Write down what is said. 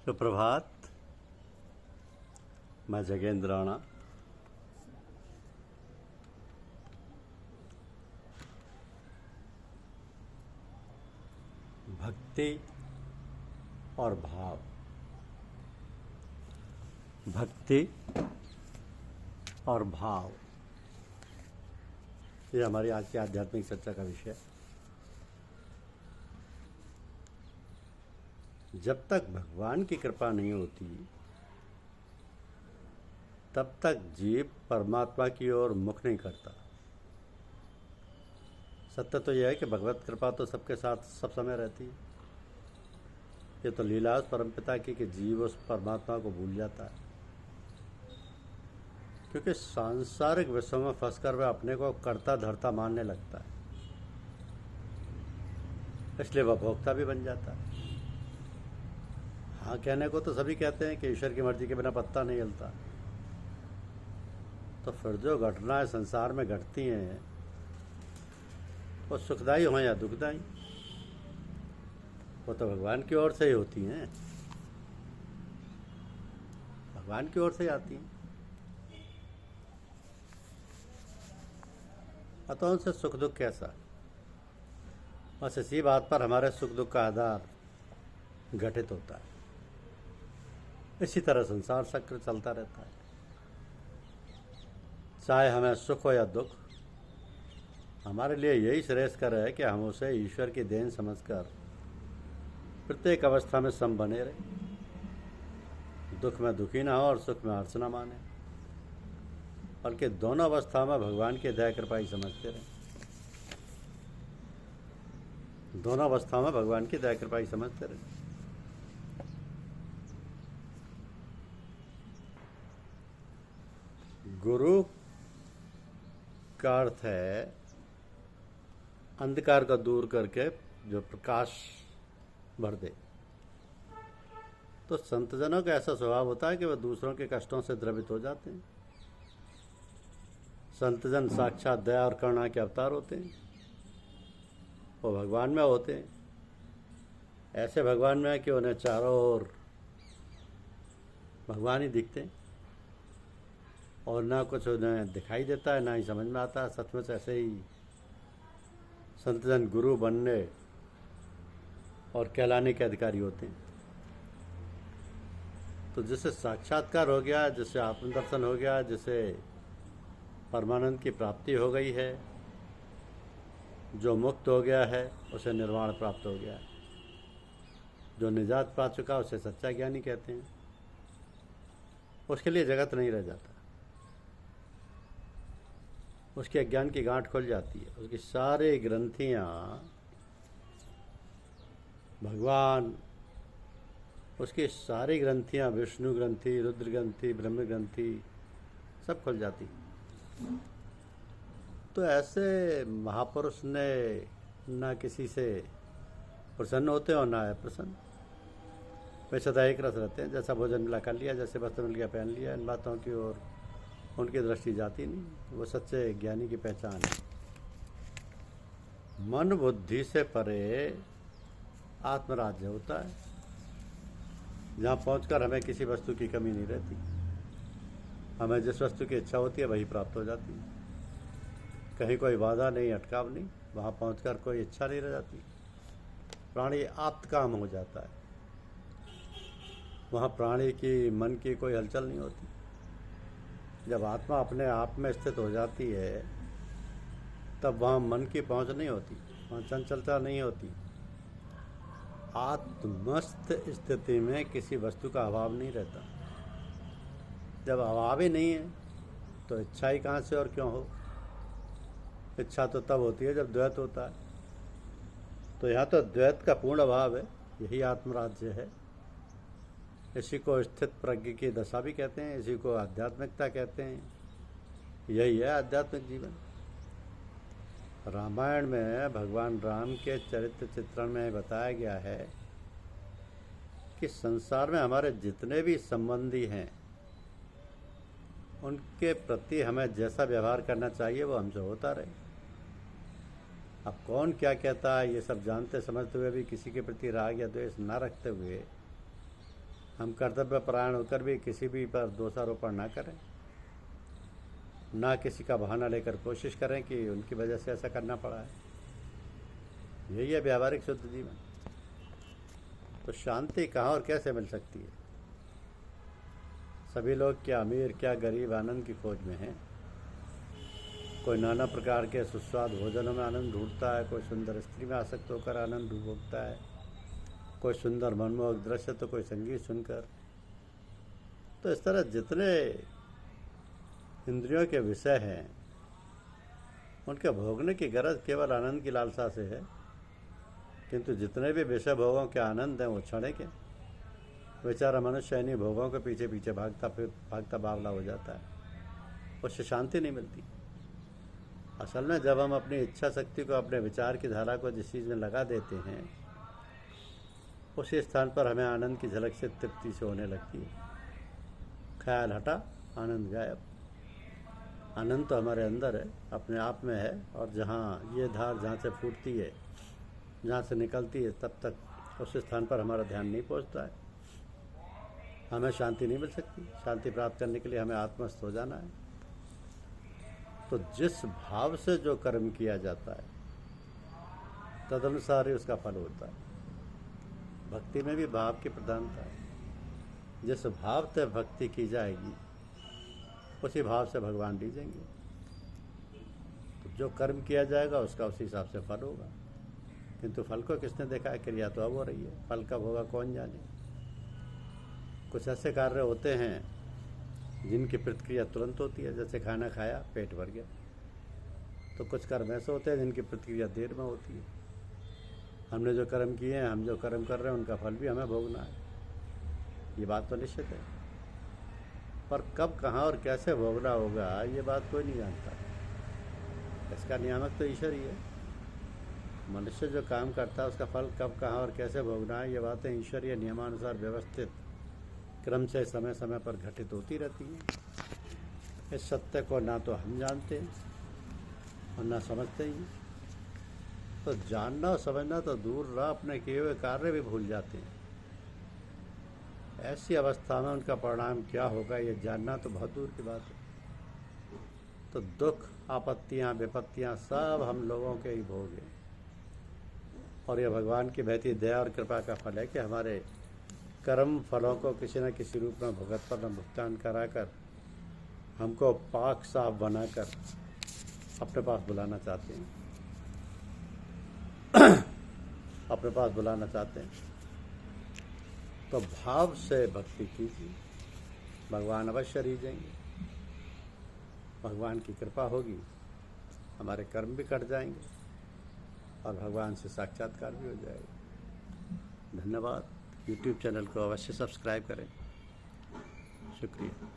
सुप्रभात। मैं जगेंद्र राणा। भक्ति और भाव। भक्ति और भाव, ये हमारी आज की आध्यात्मिक चर्चा का विषय है। जब तक भगवान की कृपा नहीं होती तब तक जीव परमात्मा की ओर मुख नहीं करता। सत्य तो यह है कि भगवत कृपा तो सबके साथ सब समय रहती है। ये तो लीला उस परमपिता की कि जीव उस परमात्मा को भूल जाता है, क्योंकि सांसारिक विश्व में फंसकर वह अपने को कर्ता धर्ता मानने लगता है, इसलिए वह भोक्ता भी बन जाता है। हाँ कहने को तो सभी कहते हैं कि ईश्वर की मर्जी के बिना पत्ता नहीं हिलता, तो फिर जो घटनाएं संसार में घटती हैं वो सुखदायी हो या दुखदायी, वो तो भगवान की ओर से ही होती हैं, भगवान की ओर से ही आती हैं। अतः उनसे सुख दुख कैसा, बस इसी बात पर हमारे सुख दुख का आधार घटित होता है। इसी तरह संसार चक्र चलता रहता है। चाहे हमें सुख हो या दुख, हमारे लिए यही श्रेयस्कर है कि हम उसे ईश्वर की देन समझकर प्रत्येक अवस्था में सम बने रहे। दुख में दुखी ना हो और सुख में हर्ष न माने, बल्कि दोनों अवस्था में भगवान की दया कृपा ही समझते रहे। दोनों अवस्था में भगवान की दया कृपा ही समझते रहे। गुरु का अर्थ है अंधकार को दूर करके जो प्रकाश भर दे। तो संतजनों का ऐसा स्वभाव होता है कि वह दूसरों के कष्टों से द्रवित हो जाते हैं। संतजन साक्षात दया और करुणा के अवतार होते हैं, वो भगवान में होते हैं। ऐसे भगवान में है कि उन्हें चारों ओर भगवान ही दिखते हैं और ना कुछ उन्हें दिखाई देता है, ना ही समझ में आता है। सचमुच ऐसे ही संतजन गुरु बनने और कहलाने के अधिकारी होते हैं। तो जिसे साक्षात्कार हो गया, जिसे आत्मदर्शन हो गया, जिसे परमानंद की प्राप्ति हो गई है, जो मुक्त हो गया है, उसे निर्वाण प्राप्त हो गया है। जो निजात पा चुका उसे सच्चा ज्ञानी कहते हैं। उसके लिए जगत नहीं रह जाता, उसके अज्ञान की गांठ खुल जाती है। उसकी सारी ग्रंथियां भगवान, उसकी सारी ग्रंथियां विष्णु ग्रंथि, रुद्र ग्रंथि, ब्रह्म ग्रंथि सब खुल जाती। तो ऐसे महापुरुष ने ना किसी से प्रसन्न होते और ना प्रसन्न, वे सदा एक रस रहते हैं। जैसा भोजन मिला कर लिया, जैसे वस्त्र मिल गया पहन लिया, इन बातों की ओर उनकी दृष्टि जाती नहीं। वो सच्चे ज्ञानी की पहचान है। मन बुद्धि से परे आत्मराज्य होता है, जहाँ पहुंचकर हमें किसी वस्तु की कमी नहीं रहती। हमें जिस वस्तु की इच्छा होती है वही प्राप्त हो जाती है। कहीं कोई बाधा नहीं, अटकाव नहीं, वहाँ पहुंचकर कोई इच्छा नहीं रह जाती। प्राणी आप्त काम हो जाता है, वहाँ प्राणी की मन की कोई हलचल नहीं होती। जब आत्मा अपने आप में स्थित हो जाती है तब वहाँ मन की पहुँच नहीं होती, वहाँ चंचलता नहीं होती। आत्मस्थ स्थिति में किसी वस्तु का अभाव नहीं रहता। जब अभाव ही नहीं है तो इच्छा ही कहाँ से और क्यों हो। इच्छा तो तब होती है जब द्वैत होता है। तो यहाँ तो द्वैत का पूर्ण अभाव है, यही आत्मराज्य है। इसी को स्थित प्रज्ञ की दशा भी कहते हैं, इसी को आध्यात्मिकता कहते हैं। यही है आध्यात्मिक जीवन। रामायण में भगवान राम के चरित्र चित्रण में बताया गया है कि संसार में हमारे जितने भी संबंधी हैं उनके प्रति हमें जैसा व्यवहार करना चाहिए वो हमसे होता रहे। अब कौन क्या कहता है ये सब जानते समझते हुए भी किसी के प्रति राग या द्वेष न रखते हुए हम कर्तव्य परायण होकर भी किसी भी पर दोषारोपण ना करें, ना किसी का बहाना लेकर कोशिश करें कि उनकी वजह से ऐसा करना पड़ा है। यही है व्यावहारिक शुद्ध जीवन। तो शांति कहाँ और कैसे मिल सकती है? सभी लोग क्या अमीर क्या गरीब आनंद की खोज में हैं। कोई नाना प्रकार के सुस्वाद भोजनों में आनंद ढूंढता है, कोई सुंदर स्त्री में आसक्त होकर आनंद भोगता है, कोई सुंदर मनमोहक दृश्य तो कोई संगीत सुनकर। तो इस तरह जितने इंद्रियों के विषय हैं उनके भोगने की गरज केवल आनंद की लालसा से है, किंतु जितने भी विषय भोगों के आनंद हैं वो क्षणिक हैं। बेचारा मनुष्य इन्हीं भोगों के पीछे पीछे भागता बावला हो जाता है, उससे शांति नहीं मिलती। असल में जब हम अपनी इच्छा शक्ति को, अपने विचार की धारा को जिस चीज़ में लगा देते हैं, उसी स्थान पर हमें आनंद की झलक से तृप्ति से होने लगती है। ख्याल हटा, आनंद गायब। आनंद तो हमारे अंदर है, अपने आप में है, और जहाँ ये धार जहाँ से फूटती है, जहाँ से निकलती है, तब तक उस स्थान पर हमारा ध्यान नहीं पहुँचता है। हमें शांति नहीं मिल सकती। शांति प्राप्त करने के लिए हमें आत्मस्थ हो जाना है। तो जिस भाव से जो कर्म किया जाता है तदनुसार ही उसका फल होता है। भक्ति में भी भाव की प्रधानता है। जिस भाव से भक्ति की जाएगी उसी भाव से भगवान लीजेंगे। तो जो कर्म किया जाएगा उसका उसी हिसाब से फल होगा। किंतु फल को किसने देखा है? क्रिया तो अब हो रही है, फल कब होगा कौन जाने। कुछ ऐसे कार्य होते हैं जिनकी प्रतिक्रिया तुरंत होती है, जैसे खाना खाया पेट भर गया। तो कुछ कर्म ऐसे होते हैं जिनकी प्रतिक्रिया देर में होती है। हमने जो कर्म किए हैं, हम जो कर्म कर रहे हैं, उनका फल भी हमें भोगना है, ये बात तो निश्चित है। पर कब, कहाँ और कैसे भोगना होगा ये बात कोई नहीं जानता। इसका नियामक तो ईश्वर ही है। मनुष्य जो काम करता है उसका फल कब, कहाँ और कैसे भोगना है, ये बातें ईश्वरीय नियमानुसार व्यवस्थित क्रम से समय समय पर घटित होती रहती हैं। इस सत्य को ना तो हम जानते हैं और ना समझते ही। तो जानना और समझना तो दूर रहा, अपने किए हुए कार्य भी भूल जाते हैं। ऐसी अवस्था में उनका परिणाम क्या होगा ये जानना तो बहुत दूर की बात है। तो दुख, आपत्तियाँ, विपत्तियाँ सब हम लोगों के ही भोग हैं। और यह भगवान की बहती दया और कृपा का फल है कि हमारे कर्म फलों को किसी न किसी रूप में भुगत पर भुगतान कराकर हमको पाक साफ बनाकर अपने पास बुलाना चाहते हैं। अपने पास बुलाना चाहते हैं। तो भाव से भक्ति कीजिए, भगवान अवश्य रीझेंगे। भगवान की कृपा होगी, हमारे कर्म भी कट जाएंगे और भगवान से साक्षात्कार भी हो जाएगा। धन्यवाद। YouTube चैनल को अवश्य सब्सक्राइब करें। शुक्रिया।